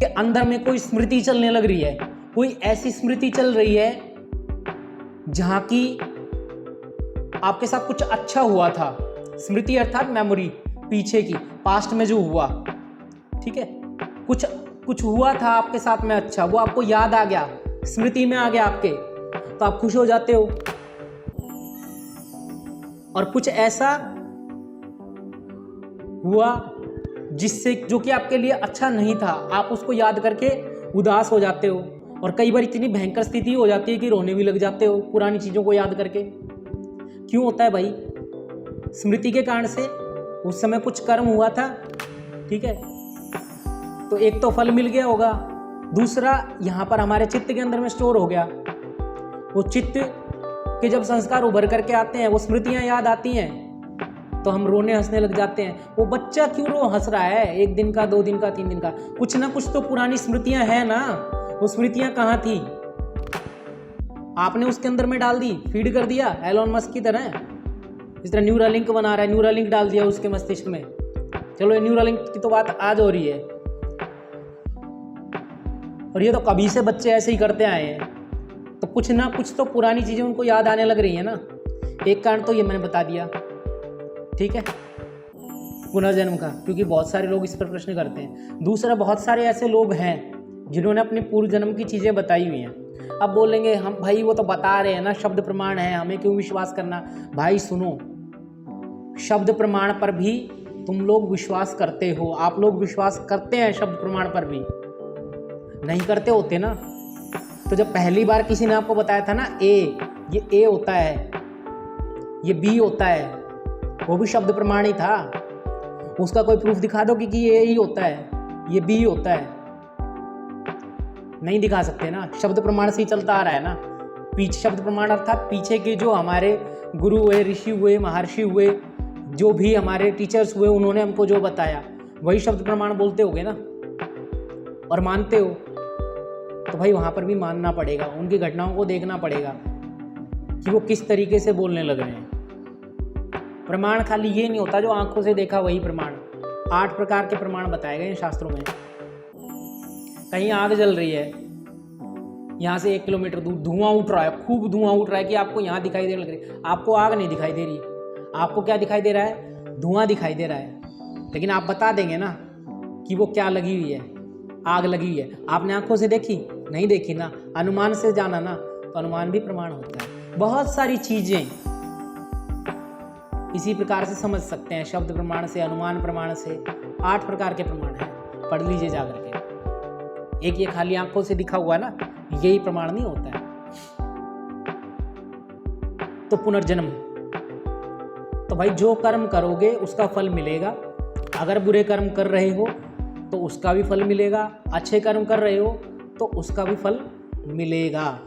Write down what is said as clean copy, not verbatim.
के अंदर में कोई स्मृति चलने लग रही है, कोई ऐसी स्मृति चल रही है जहां की आपके साथ कुछ अच्छा हुआ था। स्मृति अर्थात मेमोरी, पीछे की, पास्ट में जो हुआ, ठीक है, कुछ हुआ था आपके साथ में अच्छा, वो आपको याद आ गया, स्मृति में आ गया आपके, तो आप खुश हो जाते हो। और कुछ ऐसा हुआ जिससे जो कि आपके लिए अच्छा नहीं था, आप उसको याद करके उदास हो जाते हो। और कई बार इतनी भयंकर स्थिति हो जाती है कि रोने भी लग जाते हो पुरानी चीज़ों को याद करके। क्यों होता है भाई? स्मृति के कारण से उस समय कुछ कर्म हुआ था, ठीक है, तो एक तो फल मिल गया होगा, दूसरा यहाँ पर हमारे चित्त के अंदर में स्टोर हो गया। वो चित्त के जब संस्कार उभर करके आते हैं, वो स्मृतियाँ याद आती हैं, तो हम रोने हंसने लग जाते हैं। वो बच्चा क्यों हंस रहा है, 1 दिन का, 2 दिन का, 3 दिन का, कुछ ना कुछ तो पुरानी स्मृतियां हैं ना। वो स्मृतियां कहाँ थी? आपने उसके अंदर में डाल दी, फीड कर दिया एलोन मस्क की तरह। इस तरह न्यूरालिंक बना रहा है, न्यूरालिंक डाल दिया उसके मस्तिष्क में। चलो, ये न्यूरालिंक की तो बात आज हो रही है, और ये तो कभी से बच्चे ऐसे ही करते आए हैं। तो कुछ ना कुछ तो पुरानी चीजें उनको याद आने लग रही है ना। एक कारण तो ये मैंने बता दिया, ठीक है, पुनर्जन्म का, क्योंकि बहुत सारे लोग इस पर प्रश्न करते हैं। दूसरा, बहुत सारे ऐसे लोग हैं जिन्होंने अपने पूर्व जन्म की चीज़ें बताई हुई हैं। अब बोलेंगे हम, भाई वो तो बता रहे हैं ना, शब्द प्रमाण है, हमें क्यों विश्वास करना? भाई सुनो, शब्द प्रमाण पर भी तुम लोग विश्वास करते हो, आप लोग विश्वास करते हैं शब्द प्रमाण पर भी, नहीं करते होते ना। तो जब पहली बार किसी ने आपको बताया था ना, ये ए होता है, ये बी होता है, वो भी शब्द प्रमाण ही था। उसका कोई प्रूफ दिखा दो कि ये ही होता है, ये बी होता है, नहीं दिखा सकते ना, शब्द प्रमाण से ही चलता आ रहा है ना। पीछे शब्द प्रमाण अर्थात पीछे के जो हमारे गुरु हुए, ऋषि हुए, महर्षि हुए, जो भी हमारे टीचर्स हुए, उन्होंने हमको जो बताया वही शब्द प्रमाण बोलते होगे ना, और मानते हो तो भाई वहाँ पर भी मानना पड़ेगा, उनकी घटनाओं को देखना पड़ेगा कि वो किस तरीके से बोलने लग रहे हैं। प्रमाण खाली ये नहीं होता जो आंखों से देखा वही प्रमाण। 8 प्रकार के प्रमाण बताए गए हैं शास्त्रों में। कहीं आग जल रही है, यहाँ से 1 किलोमीटर दूर धुआं उठ रहा है, खूब धुआं उठ रहा है कि आपको यहाँ दिखाई देने लग रही है। आपको आग नहीं दिखाई दे रही, आपको क्या दिखाई दे रहा है? धुआं दिखाई दे रहा है। लेकिन आप बता देंगे ना कि वो क्या लगी हुई है, आग लगी हुई है। आपने आंखों से देखी? नहीं देखी ना, अनुमान से जाना ना, तो अनुमान भी प्रमाण होता है। बहुत सारी चीजें इसी प्रकार से समझ सकते हैं, शब्द प्रमाण से, अनुमान प्रमाण से। 8 प्रकार के प्रमाण हैं, पढ़ लीजिए जाकर के। एक ये खाली आंखों से दिखा हुआ ना, यही प्रमाण नहीं होता है। तो पुनर्जन्म, तो भाई जो कर्म करोगे उसका फल मिलेगा। अगर बुरे कर्म कर रहे हो तो उसका भी फल मिलेगा, अच्छे कर्म कर रहे हो तो उसका भी फल मिलेगा।